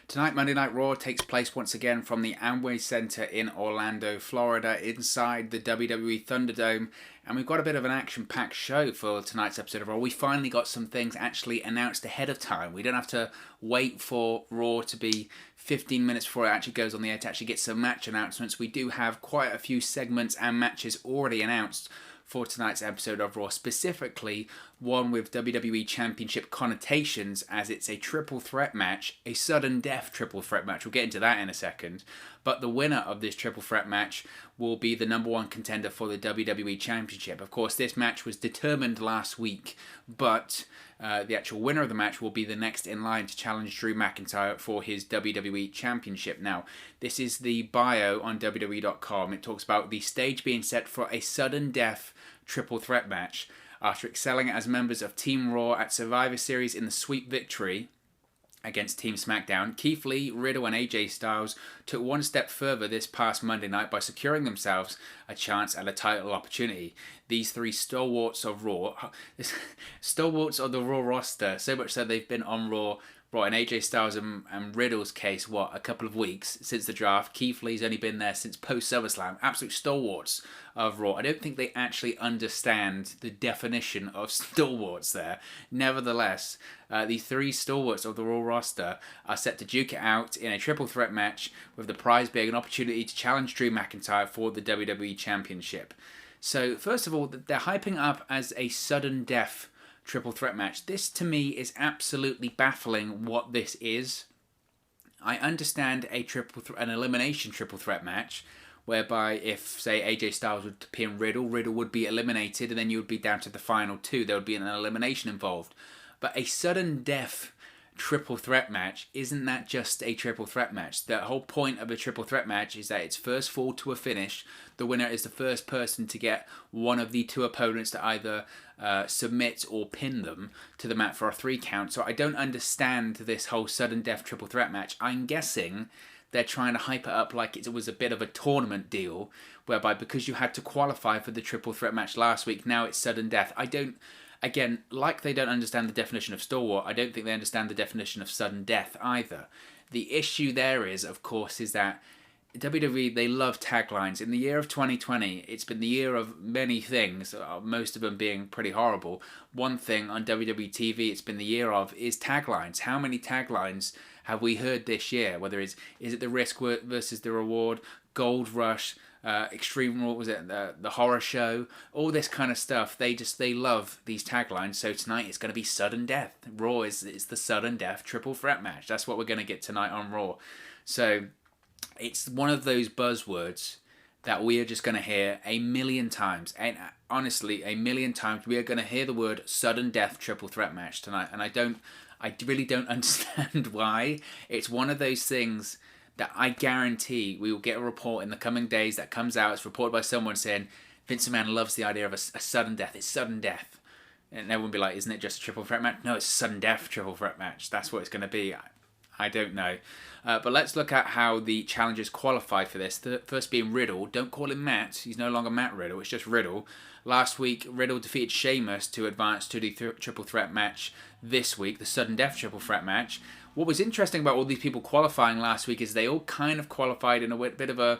Tonight, Monday Night Raw takes place once again from the Amway Center in Orlando, Florida, inside the WWE Thunderdome. And we've got a bit of an action-packed show for tonight's episode of Raw. We finally got some things actually announced ahead of time. We don't have to wait for Raw to be 15 minutes before it actually goes on the air to actually get some match announcements. We do have quite a few segments and matches already announced for tonight's episode of Raw, specifically one with WWE Championship connotations, as it's a triple threat match, a sudden death triple threat match. We'll get into that in a second. But the winner of this triple threat match will be the number one contender for the WWE Championship. Of course, this match was determined last week, but the actual winner of the match will be the next in line to challenge Drew McIntyre for his WWE Championship. Now, this is the bio on WWE.com. It talks about the stage being set for a sudden death triple threat match. After excelling as members of Team Raw at Survivor Series in the sweep victory against Team SmackDown, Keith Lee, Riddle and AJ Styles took one step further this past Monday night by securing themselves a chance at a title opportunity. These three stalwarts of Raw, stalwarts of the Raw roster, so much so they've been on Raw in AJ Styles and Riddle's case, a couple of weeks since the draft. Keith Lee's only been there since post-SummerSlam. Absolute stalwarts of Raw. I don't think they actually understand the definition of stalwarts there. Nevertheless, the three stalwarts of the Raw roster are set to duke it out in a triple threat match, with the prize being an opportunity to challenge Drew McIntyre for the WWE Championship. So, first of all, they're hyping up as a sudden death triple threat match. This to me is absolutely baffling what this is. I understand an elimination triple threat match, whereby if, say, AJ Styles would pin Riddle would be eliminated, and then you would be down to the final two. There would be an elimination involved. But a sudden death triple threat match, isn't that just a triple threat match? The whole point of a triple threat match is that it's first fall to a finish. The winner is the first person to get one of the two opponents to either submit or pin them to the mat for a 3 count. So I don't understand this whole sudden death triple threat match. I'm guessing they're trying to hype it up like it was a bit of a tournament deal, whereby because you had to qualify for the triple threat match last week, now it's sudden death. Again, like they don't understand the definition of stalwart, I don't think they understand the definition of sudden death either. The issue there is, of course, is that WWE, they love taglines. In the year of 2020, it's been the year of many things, most of them being pretty horrible. One thing on WWE TV it's been the year of is taglines. How many taglines have we heard this year? Whether is it the risk versus the reward, Gold Rush, Extreme, what was it, the horror show, all this kind of stuff. They love these taglines. So tonight it's going to be sudden death. Raw is the sudden death triple threat match. That's what we're going to get tonight on Raw. So it's one of those buzzwords that we are just going to hear a million times. And honestly, a million times we are going to hear the word sudden death triple threat match tonight. And I really don't understand why. It's one of those things that I guarantee we will get a report in the coming days that comes out. It's reported by someone saying Vince McMahon loves the idea of a sudden death. It's sudden death. And everyone will be like, isn't it just a triple threat match? No, it's a sudden death triple threat match. That's what it's going to be. I don't know. But let's look at how the challengers qualified for this. The first being Riddle. Don't call him Matt. He's no longer Matt Riddle. It's just Riddle. Last week, Riddle defeated Sheamus to advance to the triple threat match this week, the sudden death triple threat match. What was interesting about all these people qualifying last week is they all kind of qualified in a bit of a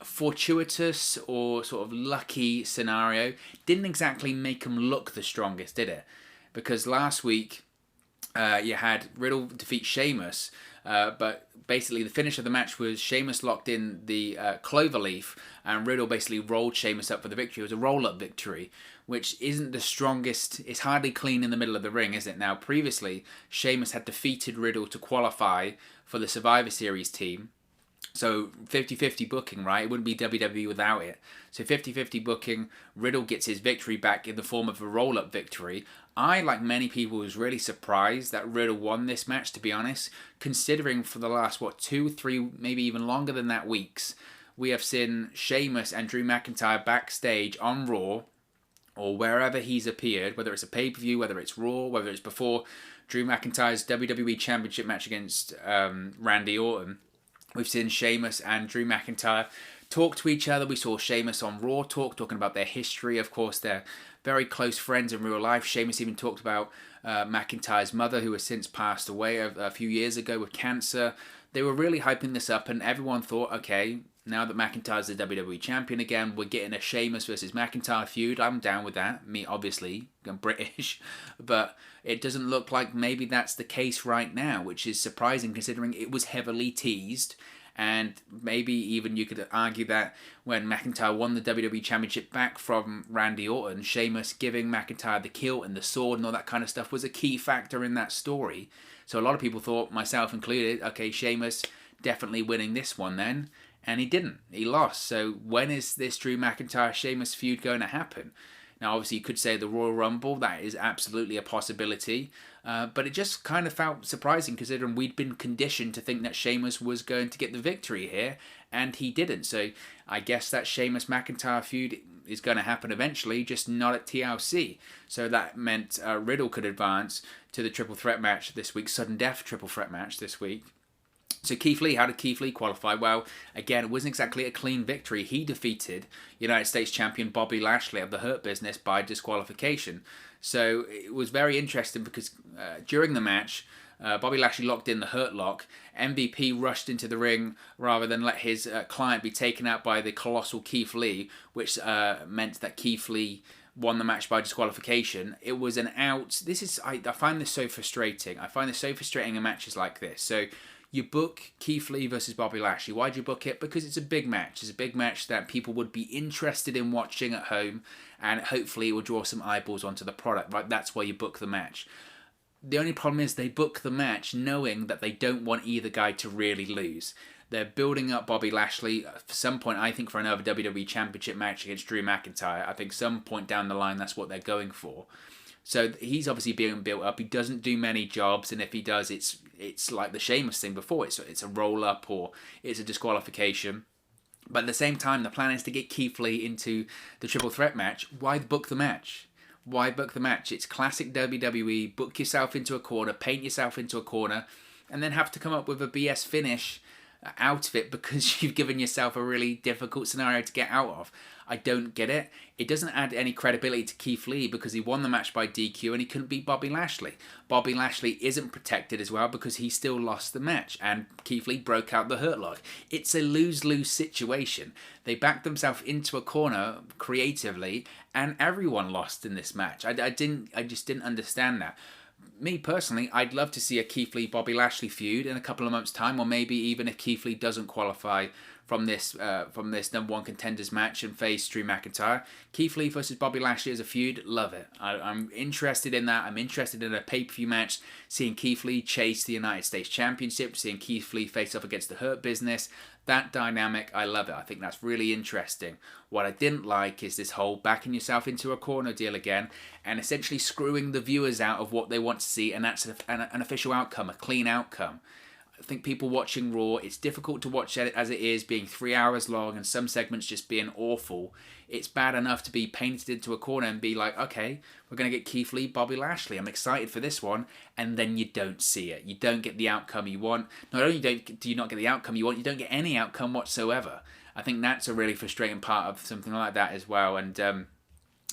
fortuitous or sort of lucky scenario. Didn't exactly make them look the strongest, did it? Because last week you had Riddle defeat Sheamus, but basically the finish of the match was Sheamus locked in the cloverleaf and Riddle basically rolled Sheamus up for the victory. It was a roll-up victory, which isn't the strongest. It's hardly clean in the middle of the ring, is it? Now, previously, Sheamus had defeated Riddle to qualify for the Survivor Series team. So 50-50 booking, right? It wouldn't be WWE without it. So 50-50 booking, Riddle gets his victory back in the form of a roll-up victory. I, like many people, was really surprised that Riddle won this match, to be honest, considering for the last, 2, 3, maybe even longer than that weeks, we have seen Sheamus and Drew McIntyre backstage on Raw, or wherever he's appeared, whether it's a pay-per-view, whether it's Raw, whether it's before Drew McIntyre's WWE Championship match against Randy Orton. We've seen Sheamus and Drew McIntyre talk to each other. We saw Sheamus on Raw talking about their history. Of course, they're very close friends in real life. Sheamus even talked about McIntyre's mother, who has since passed away a few years ago with cancer. They were really hyping this up, and everyone thought, okay, now that McIntyre's the WWE Champion again, we're getting a Sheamus versus McIntyre feud. I'm down with that. Me, obviously, I'm British. But it doesn't look like maybe that's the case right now, which is surprising considering it was heavily teased. And maybe even you could argue that when McIntyre won the WWE Championship back from Randy Orton, Sheamus giving McIntyre the kilt and the sword and all that kind of stuff was a key factor in that story. So a lot of people thought, myself included, okay, Sheamus definitely winning this one then. And he didn't. He lost. So when is this Drew McIntyre-Sheamus feud going to happen? Now, obviously, you could say the Royal Rumble. That is absolutely a possibility. But it just kind of felt surprising considering we'd been conditioned to think that Sheamus was going to get the victory here, and he didn't. So I guess that Sheamus-McIntyre feud is going to happen eventually, just not at TLC. So that meant Riddle could advance to the triple threat match this week, sudden death triple threat match this week. So Keith Lee, how did Keith Lee qualify? Well, again, it wasn't exactly a clean victory. He defeated United States Champion Bobby Lashley of the Hurt Business by disqualification. So it was very interesting because during the match, Bobby Lashley locked in the Hurt Lock. MVP rushed into the ring rather than let his client be taken out by the colossal Keith Lee, which meant that Keith Lee won the match by disqualification. It was an out. I find this so frustrating. I find this so frustrating in matches like this. So you book Keith Lee versus Bobby Lashley. Why do you book it? Because it's a big match. It's a big match that people would be interested in watching at home, and hopefully it will draw some eyeballs onto the product. Right? That's why you book the match. The only problem is they book the match knowing that they don't want either guy to really lose. They're building up Bobby Lashley for some point, I think, for another WWE Championship match against Drew McIntyre. I think some point down the line that's what they're going for. So he's obviously being built up. He doesn't do many jobs, and if he does, it's like the Sheamus thing before. It's a roll-up or it's a disqualification. But at the same time, the plan is to get Keith Lee into the triple threat match. Why book the match? Why book the match? It's classic WWE. Book yourself into a corner, paint yourself into a corner, and then have to come up with a BS finish out of it because you've given yourself a really difficult scenario to get out of. I don't get it. It doesn't add any credibility to Keith Lee because he won the match by DQ and he couldn't beat Bobby Lashley. Bobby Lashley isn't protected as well because he still lost the match and Keith Lee broke out the Hurt Lock. It's a lose-lose situation. They backed themselves into a corner creatively and everyone lost in this match. I just didn't understand that. Me personally, I'd love to see a Keith Lee Bobby Lashley feud in a couple of months' time, or maybe even if Keith Lee doesn't qualify from this number one contenders match and face Drew McIntyre. Keith Lee versus Bobby Lashley as a feud, love it. I'm interested in that. I'm interested in a pay-per-view match, seeing Keith Lee chase the United States Championship, seeing Keith Lee face off against the Hurt Business. That dynamic, I love it. I think that's really interesting. What I didn't like is this whole backing yourself into a corner deal again and essentially screwing the viewers out of what they want to see, and that's an official outcome, a clean outcome. I think people watching Raw, it's difficult to watch it as it is, being 3 hours long and some segments just being awful. It's bad enough to be painted into a corner and be like, okay, we're going to get Keith Lee, Bobby Lashley. I'm excited for this one. And then you don't see it. You don't get the outcome you want. Not only do you not get the outcome you want, you don't get any outcome whatsoever. I think that's a really frustrating part of something like that as well. And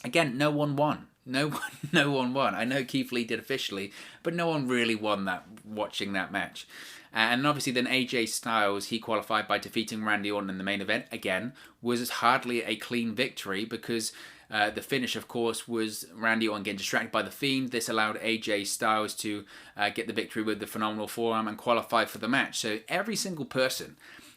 again, no one won. No one won. I know Keith Lee did officially, but no one really won that watching that match. And obviously then AJ Styles, he qualified by defeating Randy Orton in the main event. Again, was hardly a clean victory because the finish, of course, was Randy Orton getting distracted by The Fiend. This allowed AJ Styles to get the victory with the phenomenal forearm and qualify for the match. So every single person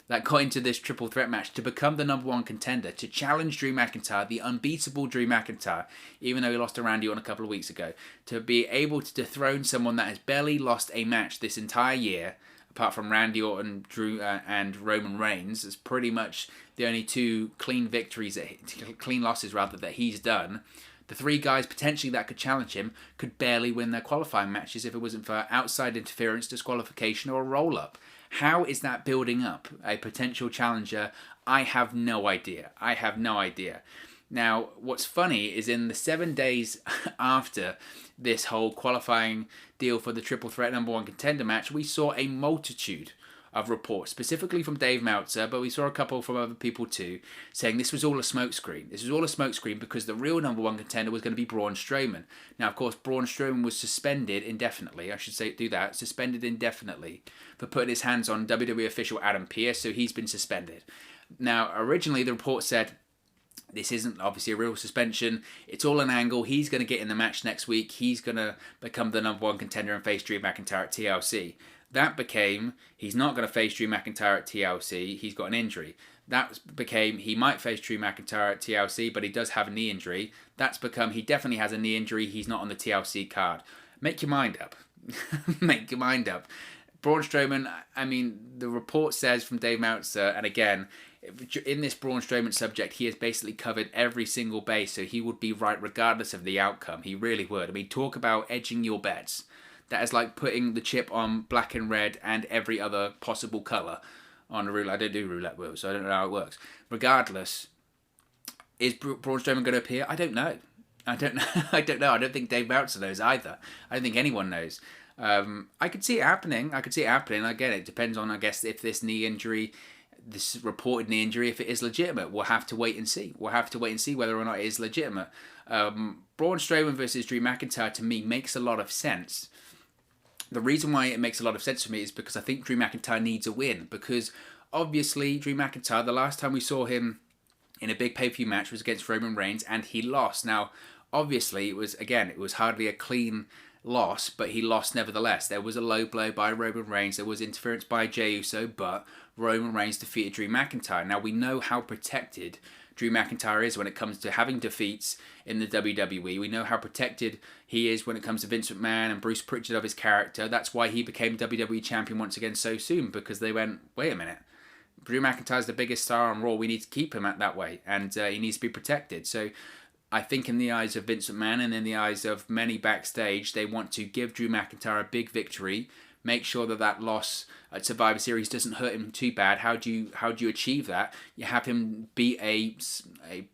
that got into this triple threat match to become the number one contender, to challenge Drew McIntyre, the unbeatable Drew McIntyre, even though he lost to Randy Orton a couple of weeks ago, to be able to dethrone someone that has barely lost a match this entire year, apart from Randy Orton, Drew, and Roman Reigns, is pretty much the only two clean losses that he's done. The three guys potentially that could challenge him could barely win their qualifying matches if it wasn't for outside interference, disqualification, or a roll-up. How is that building up a potential challenger? I have no idea. Now, what's funny is in the 7 days after this whole qualifying deal for the triple threat number one contender match, we saw a multitude of reports, specifically from Dave Meltzer, but we saw a couple from other people too, saying this was all a smokescreen. This was all a smokescreen because the real number one contender was going to be Braun Strowman. Now, of course, Braun Strowman was suspended indefinitely. I should say do that. Suspended indefinitely for putting his hands on WWE official Adam Pearce, so he's been suspended. Now, originally the report said this isn't obviously a real suspension. It's all an angle. He's going to get in the match next week. He's going to become the number one contender and face Drew McIntyre at TLC. That became, he's not going to face Drew McIntyre at TLC. He's got an injury. That became, he might face Drew McIntyre at TLC, but he does have a knee injury. That's become, he definitely has a knee injury. He's not on the TLC card. Make your mind up. Make your mind up. Braun Strowman, I mean, the report says from Dave Meltzer, and again, in this Braun Strowman subject, he has basically covered every single base, so he would be right regardless of the outcome. He really would. I mean, talk about edging your bets. That is like putting the chip on black and red and every other possible colour on a roulette. I don't do roulette wheels, so I don't know how it works. Regardless, is Braun Strowman going to appear? I don't know. I don't know. I don't think Dave Meltzer knows either. I don't think anyone knows. I could see it happening. Again, it depends on, I guess, if this knee injury, this reported knee injury, if it is legitimate. We'll have to wait and see. Whether or not it is legitimate. Braun Strowman versus Drew McIntyre, to me, makes a lot of sense. The reason why it makes a lot of sense to me is because I think Drew McIntyre needs a win. Because obviously, Drew McIntyre, the last time we saw him in a big pay-per-view match was against Roman Reigns, and he lost. Now, obviously, it was hardly a clean loss, but he lost nevertheless. There was a low blow by Roman Reigns. There was interference by Jey Uso, but Roman Reigns defeated Drew McIntyre. Now, we know how protected Drew McIntyre is when it comes to having defeats in the WWE. We know how protected he is when it comes to Vince McMahon and Bruce Pritchard of his character. That's why he became WWE champion once again so soon, because they went, wait a minute, Drew McIntyre's the biggest star on Raw. We need to keep him at that way, and he needs to be protected. So I think in the eyes of Vince McMahon and in the eyes of many backstage, they want to give Drew McIntyre a big victory, make sure that loss at Survivor Series doesn't hurt him too bad. How do you achieve that? You have him beat a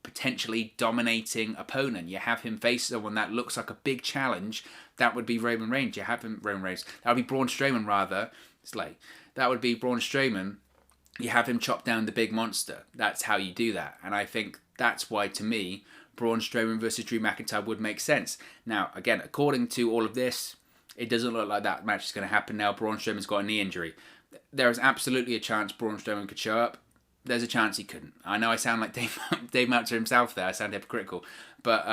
potentially dominating opponent. You have him face someone that looks like a big challenge. That would be Roman Reigns. That would be Braun Strowman, rather. It's late. That would be Braun Strowman. You have him chop down the big monster. That's how you do that. And I think that's why, to me, Braun Strowman versus Drew McIntyre would make sense. Now, again, according to all of this, it doesn't look like that match is going to happen now. Braun Strowman's got a knee injury. There is absolutely a chance Braun Strowman could show up. There's a chance he couldn't. I know I sound like Dave Meltzer himself there. I sound hypocritical. But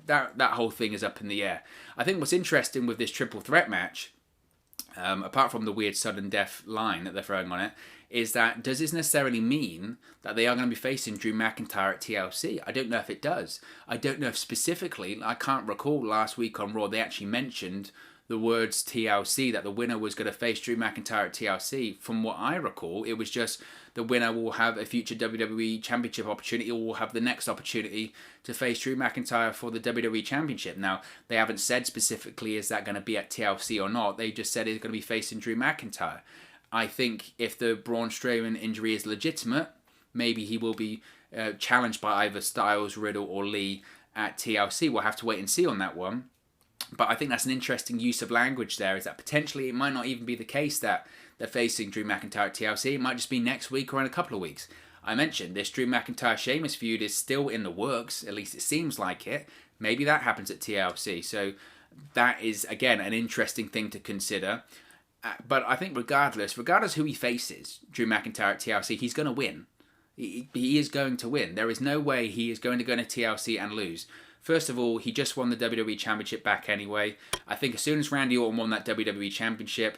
that whole thing is up in the air. I think what's interesting with this triple threat match, apart from the weird sudden death line that they're throwing on it, is that does this necessarily mean that they are going to be facing Drew McIntyre at TLC? I don't know if it does. I don't know if specifically, I can't recall last week on Raw, they actually mentioned the words TLC, that the winner was going to face Drew McIntyre at TLC. From what I recall, it was just the winner will have a future WWE Championship opportunity, or will have the next opportunity to face Drew McIntyre for the WWE Championship. Now, they haven't said specifically is that going to be at TLC or not. They just said he's going to be facing Drew McIntyre. I think if the Braun Strowman injury is legitimate, maybe he will be challenged by either Styles, Riddle, or Lee at TLC. We'll have to wait and see on that one. But I think that's an interesting use of language there, is that potentially it might not even be the case that they're facing Drew McIntyre at TLC. It might just be next week or in a couple of weeks. I mentioned this Drew McIntyre-Sheamus feud is still in the works, at least it seems like it. Maybe that happens at TLC. So that is, again, an interesting thing to consider. But I think regardless who he faces, Drew McIntyre at TLC, he's going to win. He is going to win. There is no way he is going to go into TLC and lose. First of all, he just won the WWE Championship back anyway. I think as soon as Randy Orton won that WWE Championship,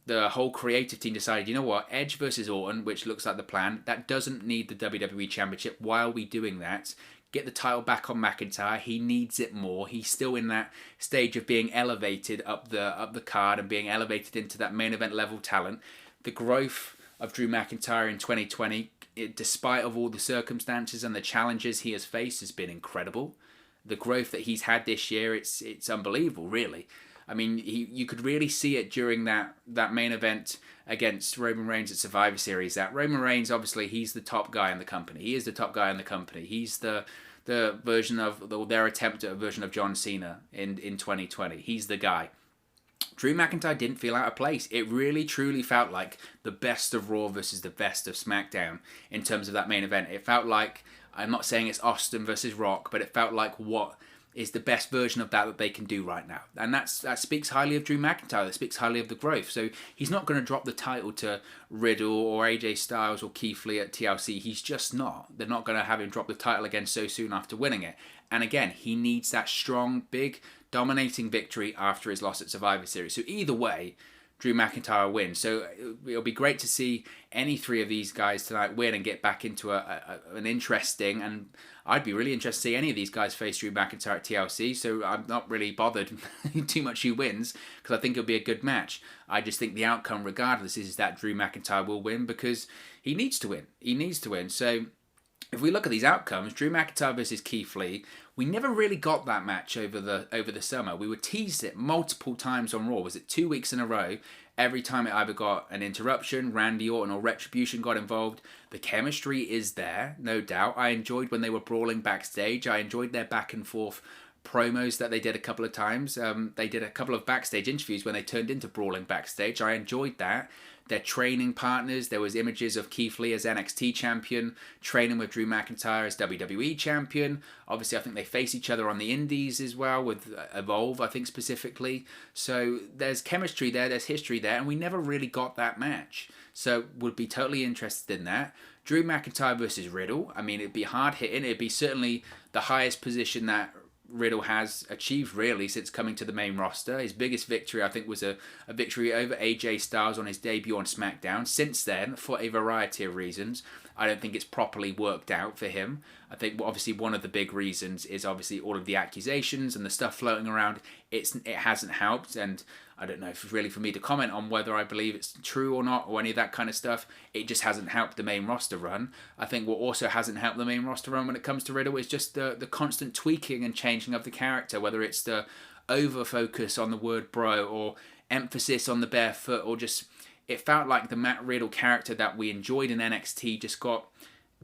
the whole creative team decided, you know what, Edge versus Orton, which looks like the plan, that doesn't need the WWE Championship. Why are we doing that? Get the title back on McIntyre. He needs it more. He's still in that stage of being elevated up the card and being elevated into that main event level talent. The growth of Drew McIntyre in 2020, despite of all the circumstances and the challenges he has faced, has been incredible. The growth that he's had this year, it's unbelievable, really. I mean, you could really see it during that main event against Roman Reigns at Survivor Series. That Roman Reigns, obviously, he's the top guy in the company. He is the top guy in the company. He's the version of their attempt at a version of John Cena in 2020. He's the guy. Drew McIntyre didn't feel out of place. It really, truly felt like the best of Raw versus the best of SmackDown in terms of that main event. It felt like, I'm not saying it's Austin versus Rock, but it felt like what is the best version of that they can do right now. And that speaks highly of Drew McIntyre. That speaks highly of the growth. So he's not going to drop the title to Riddle or AJ Styles or Keith Lee at TLC. He's just not. They're not going to have him drop the title again so soon after winning it. And again, he needs that strong, big, dominating victory after his loss at Survivor Series. So either way, Drew McIntyre wins. So it'll be great to see any three of these guys tonight win and get back into an interesting, and I'd be really interested to see any of these guys face Drew McIntyre at TLC. So I'm not really bothered too much who wins, because I think it'll be a good match. I just think the outcome, regardless, is that Drew McIntyre will win because he needs to win. He needs to win. So if we look at these outcomes, Drew McIntyre versus Keith Lee, we never really got that match over the summer. We were teased it multiple times on Raw. Was it 2 weeks in a row? Every time it either got an interruption, Randy Orton or Retribution got involved. The chemistry is there, no doubt. I enjoyed when they were brawling backstage. I enjoyed their back and forth promos that they did a couple of times. They did a couple of backstage interviews when they turned into brawling backstage. I enjoyed that. Their training partners, there was images of Keith Lee as NXT champion, training with Drew McIntyre as WWE champion. Obviously, I think they face each other on the indies as well with Evolve, I think specifically. So there's chemistry there, there's history there, and we never really got that match. So would be totally interested in that. Drew McIntyre versus Riddle, I mean, it'd be hard hitting. It'd be certainly the highest position that Riddle has achieved really since coming to the main roster. His biggest victory, I think, was a victory over AJ Styles on his debut on SmackDown. Since then, for a variety of reasons, I don't think it's properly worked out for him. I think obviously one of the big reasons is obviously all of the accusations and the stuff floating around. It hasn't helped, and I don't know if it's really for me to comment on whether I believe it's true or not or any of that kind of stuff. It just hasn't helped the main roster run. I think what also hasn't helped the main roster run when it comes to Riddle is just the constant tweaking and changing of the character, whether it's the over-focus on the word bro or emphasis on the bare foot, or just it felt like the Matt Riddle character that we enjoyed in NXT just got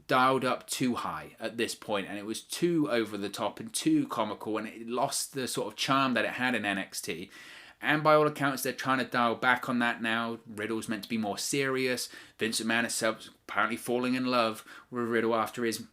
dialed up too high at this point, and it was too over the top and too comical, and it lost the sort of charm that it had in NXT. And by all accounts, they're trying to dial back on that now. Riddle's meant to be more serious. Vince McMahon himself apparently falling in love with Riddle after his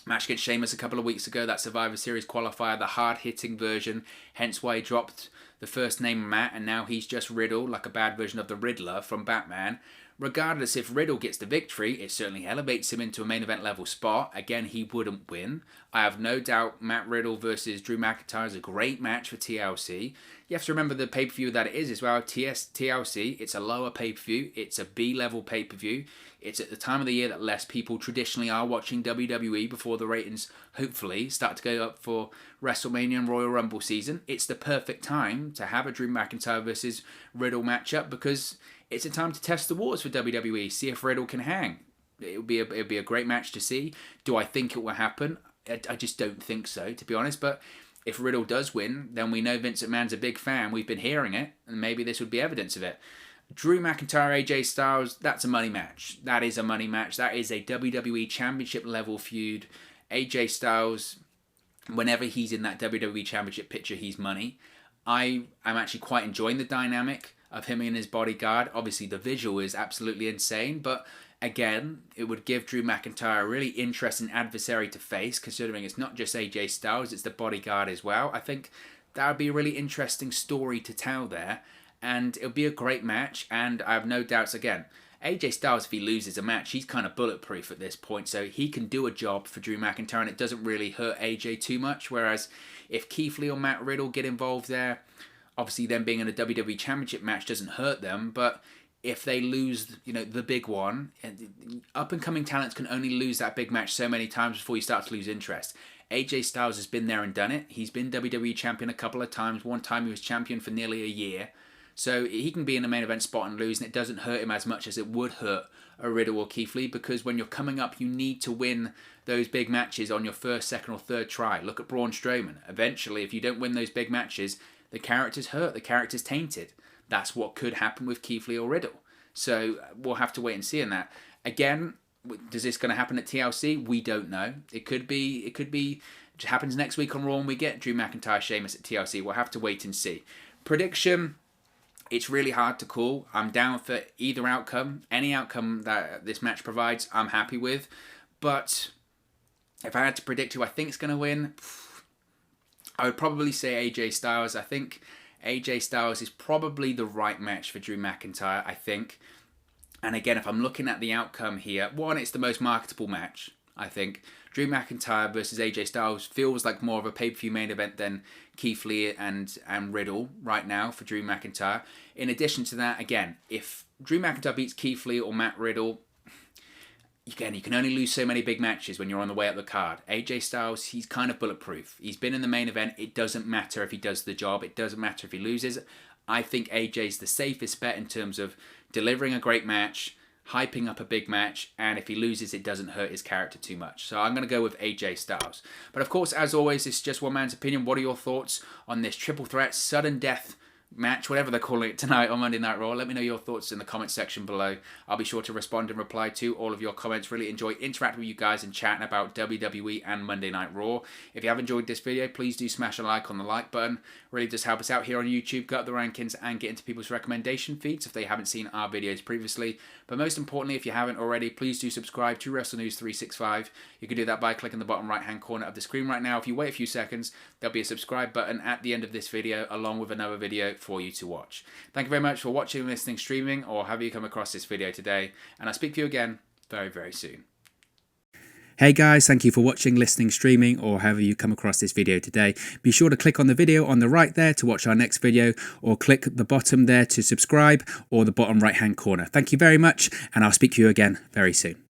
match against Sheamus a couple of weeks ago, that Survivor Series qualifier, the hard-hitting version, hence why he dropped the first name Matt, and now he's just Riddle, like a bad version of the Riddler from Batman. Regardless, if Riddle gets the victory, it certainly elevates him into a main event level spot. Again, he wouldn't win. I have no doubt Matt Riddle versus Drew McIntyre is a great match for TLC. You have to remember the pay-per-view that it is as well. TLC, it's a lower pay-per-view. It's a B-level pay-per-view. It's at the time of the year that less people traditionally are watching WWE before the ratings, hopefully, start to go up for WrestleMania and Royal Rumble season. It's the perfect time to have a Drew McIntyre versus Riddle matchup because it's a time to test the waters for WWE, see if Riddle can hang. It'll be a great match to see. Do I think it will happen? I just don't think so, to be honest. But if Riddle does win, then we know Vince McMahon's a big fan. We've been hearing it, and maybe this would be evidence of it. Drew McIntyre, AJ Styles, that's a money match. That is a money match. That is a WWE Championship level feud. AJ Styles, whenever he's in that WWE Championship picture, he's money. I am actually quite enjoying the dynamic of him and his bodyguard. Obviously, the visual is absolutely insane, but again, it would give Drew McIntyre a really interesting adversary to face, considering it's not just AJ Styles, it's the bodyguard as well. I think that would be a really interesting story to tell there, and it'll be a great match, and I have no doubts, again, AJ Styles, if he loses a match, he's kind of bulletproof at this point, so he can do a job for Drew McIntyre, and it doesn't really hurt AJ too much, whereas if Keith Lee or Matt Riddle get involved there, obviously them being in a WWE Championship match doesn't hurt them, but if they lose, the big one, up-and-coming talents can only lose that big match so many times before you start to lose interest. AJ Styles has been there and done it. He's been WWE Champion a couple of times. One time he was champion for nearly a year. So he can be in the main event spot and lose, and it doesn't hurt him as much as it would hurt a Riddle or Keith Lee, because when you're coming up, you need to win those big matches on your first, second, or third try. Look at Braun Strowman. Eventually, if you don't win those big matches, the character's hurt, the character's tainted. That's what could happen with Keith Lee or Riddle. So we'll have to wait and see on that. Again, is this going to happen at TLC? We don't know. It could be. It happens next week on Raw and we get Drew McIntyre, Sheamus at TLC. We'll have to wait and see. Prediction, It's really hard to call. I'm down for either outcome. Any outcome that this match provides, I'm happy with. But if I had to predict who I think is going to win, I would probably say AJ Styles. I think AJ Styles is probably the right match for Drew McIntyre, I think. And again, if I'm looking at the outcome here, one, it's the most marketable match, I think. Drew McIntyre versus AJ Styles feels like more of a pay-per-view main event than Keith Lee and Riddle right now for Drew McIntyre. In addition to that, again, if Drew McIntyre beats Keith Lee or Matt Riddle, again, you can only lose so many big matches when you're on the way up the card. AJ Styles, he's kind of bulletproof. He's been in the main event. It doesn't matter if he does the job. It doesn't matter if he loses. I think AJ's the safest bet in terms of delivering a great match, hyping up a big match, and if he loses, it doesn't hurt his character too much. So I'm going to go with AJ Styles. But of course, as always, it's just one man's opinion. What are your thoughts on this triple threat, sudden death match, whatever they're calling it tonight on Monday Night Raw? Let me know your thoughts in the comment section below. I'll be sure to respond and reply to all of your comments. Really enjoy interacting with you guys and chatting about WWE and Monday Night Raw. If you have enjoyed this video, please do smash a like on the like button. Really does help us out here on YouTube, go up the rankings and get into people's recommendation feeds if they haven't seen our videos previously. But most importantly, if you haven't already, please do subscribe to Wrestle News 365. You can do that by clicking the bottom right hand corner of the screen right now. If you wait a few seconds, there'll be a subscribe button at the end of this video along with another video for you to watch. Thank you very much for watching, listening, streaming, or have you come across this video today, and I'll speak to you again very, very soon. Hey guys, thank you for watching, listening, streaming, or however you come across this video today. Be sure to click on the video on the right there to watch our next video, or click the bottom there to subscribe, or the bottom right hand corner. Thank you very much, and I'll speak to you again very soon.